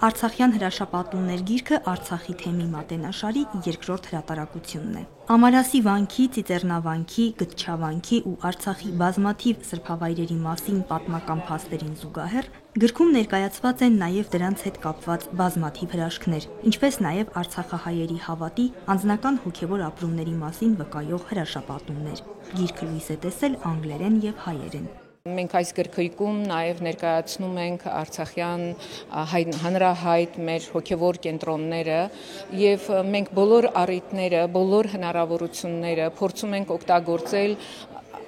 Արցախյան հրաշապատումներ գիրքը Արցախի թեմի մատենաշարի երկրորդ հրատարակությունն է։ Ամարասի վանքի, Ծիծեռնավանքի, Գտչավանքի ու Արցախի բազմաթիվ սրբավայրերի մասին պատմական փաստերին զուգահեռ գրքում ներկայացված են նաև դրանց հետ կապված բազմաթիվ հրաշքներ, ինչպես նաև արցախահայերի հավատի, անձնական հոգևոր ապրումների մասին վկայող հրաշապատումներ։ Գիրքը լույս է տեսել անգլերեն եւ հայերեն։ Մենք այս գրքույկում նաև ներկայացնում ենք արցախյան հանրահայտ մեր հոգևոր կենտրոնները եւ մենք բոլոր առիթները, բոլոր հնարավորությունները փորձում ենք օգտագործել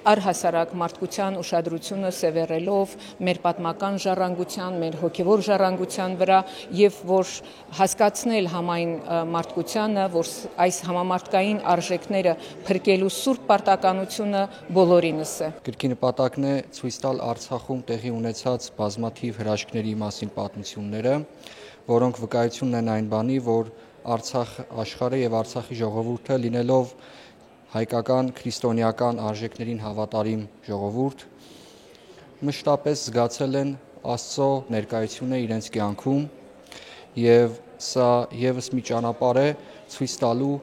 առհասարակ մարդկության ուշադրությունը սևեռելով մեր պատմական ժառանգության, մեր հոգևոր ժառանգության վրա եւ որ հասկացնել համայն մարդկությանը, որ այս համամարտկային արժեքները փրկելու սուրբ պարտականությունը բոլորինս է։ Գրքի նպատակն է ցույց տալ Արցախում տեղի ունեցած բազմաթիվ հրաշքների մասին պատմությունները, որոնք վկայություն են այն բանի, որ Արցախ աշխարհը եւ Արցախի ժողովուրդը լինելով հայկական քրիստոնեական արժեքներին հավատարիմ ժողովուրդ մշտապես զգացել են Աստծո ներկայությունը իրենց կյանքում եւ սա եւս մի ճանապարհ է ցույց տալու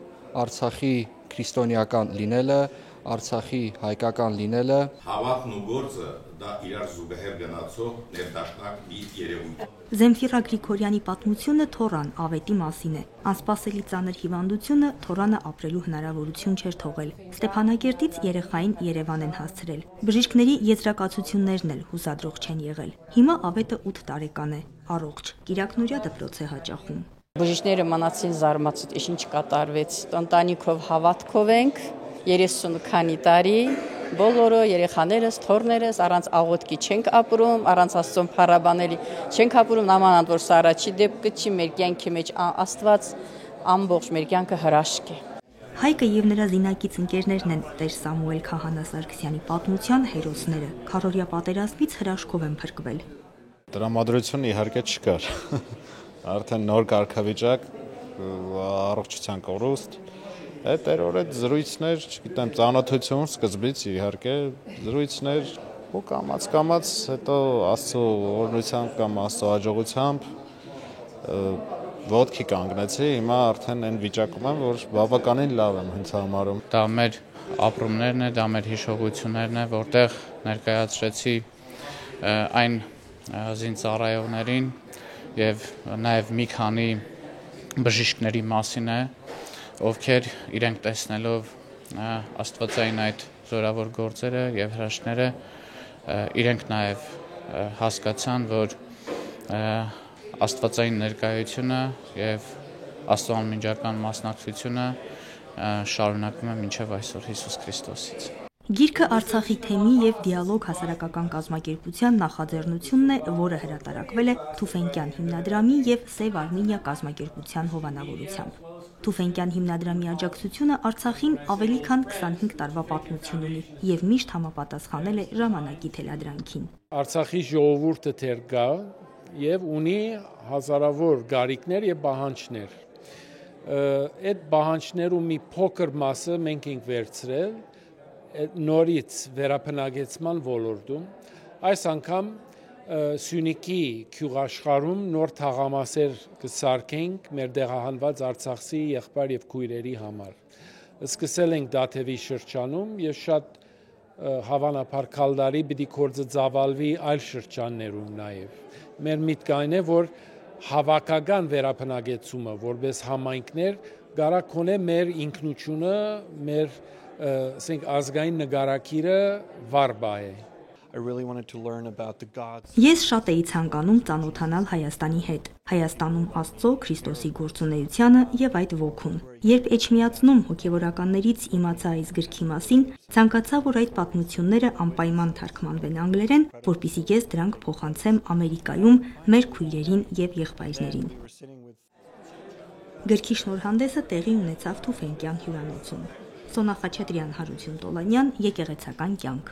Արցախի քրիստոնեական լինելը, Արցախի հայկական լինելը։ Հավատն ու գործը դա իրար զուգահեռ գնացող ներդաշնակ մի երևույթ։ Զենֆիրա Գրիգորյանի պատմությունը Թորան ավետի մասին է։ Անսպասելի ծանր հիվանդությունը Թորանը ապրելու հնարավորություն չէր թողել։ Ստեփանագերտից երեխային Երևան են հասցրել։ Բժիշկների եզրակացություններն էլ հուսադրող չեն եղել։ Հիմա ավետը 8 տարեկան է, առողջ, կիրակնօրյա դպրոց է հաճախում։ Բժիշկները մնացին զարմացած, ինչ կատարվեց։ Ընտանիքով հավատքով ենք 30 քանի տարի, բոլորը երեխաներս, թորներս առանց աղոթքի չենք ապրում, առանց Աստծուն փառաբանելի չենք ապրում, նամանად որ սա առաջի դեպքը չի, մեր կյանքի մեջ Աստված ամբողջ մեր կյանքը հրաշք է։ Հայկը եւ նրա զինակից ընկերներն են Տեր Սամուել Քահանա Սարգսյանի պատմության հերոսները։ Քարորյա պատերազմից հրաշքով են փրկվել։ Տրամադրություն իհարկե չկար։ Արդեն նոր կարգավիճակ, առողջության կորուստ, այդ այդ զրույցներ, չգիտեմ, ծանոթություն սկզբից իհարկե, զրույցներ ու կամաց հետո Աստծո օրհնությամբ կամ Աստծո հաջողությամբ ոտքի կանգնեցի, հիմա արդեն այն վիճակում եմ, որ բավականին լավ եմ ինձ համարում։ Դա մեր ապրումներն է, դա մեր հիշողություններն է, որտեղ ներկայացրեցի այն զինծառայողներին եւ նաեւ մի քանի բժիշկների մասին է, ովքեր իրենք տեսնելով աստվածային այդ զորավոր գործերը եւ հրաշքները իրենք նաեւ հասկացան, որ աստվածային ներկայությունը եւ Աստծո անմիջական մասնակցությունը շարունակվում է մինչեւ այսօր Հիսուս Քրիստոսից։ Գիրքը Արցախի թեմի եւ դիալոգ հասարակական կազմակերպության նախաձեռնությունն է, որը հրատարակվել է Թուֆենկյան հիմնադրամի եւ Սև Արմենիա կազմակերպության հովանավորությամբ։ Թուֆենկյան հիմնադրամի աջակցությունը Արցախին ավելի քան 25 տարվա պատմություն ունի եւ միշտ համապատասխանել է ժամանակի թելադրանքին։ Արցախի ժողովուրդը թեր գա եւ ունի հազարավոր գարիկներ եւ պահանջներ։ Այդ պահանջներու մի փոքր մասը մենք ենք վերցրել նորից վերապնագեցման ոլորտում, այս անգամ Սյունիքի գյուղաշխարհում նոր թաղամասեր կսարքենք մեր դեղահանված Արցախցի եղբայր եւ քույրերի համար։ Սկսել ենք Դաթևի շրջանում եւ շատ հավանաբար քալդարի պիտի կորձը ծավալվի այլ շրջաններում նաեւ։ Մեր միտքը այն է, որ հավաքական վերապնագեցումը որպես համայնքներ գարա կոնե մեր ինքնությունը, մեր ազգային նկարակիրը վարբա է։ Ես շատ էի ցանկանում ծանոթանալ Հայաստանի հետ, Հայաստանում Աստծո Քրիստոսի գործունեությանը եւ այդ ոգուն։ Երբ Էջմիածնում հոգեվորականներից իմացա այս գրքի մասին, ցանկացա, որ այդ պատմությունները անպայման թարգմանվեն անգլերեն, որպեսզի ես դրանք փոխանցեմ Ամերիկայում մեր քույրերին եւ եղբայրներին։ Գրքի շնորհանդեսը տեղի ունեցավ Թուֆենկյան հյուրանոցում։ Սոնա Խաչատրյան, Հարություն Տոլանյան, Եկեղեցական կյանք։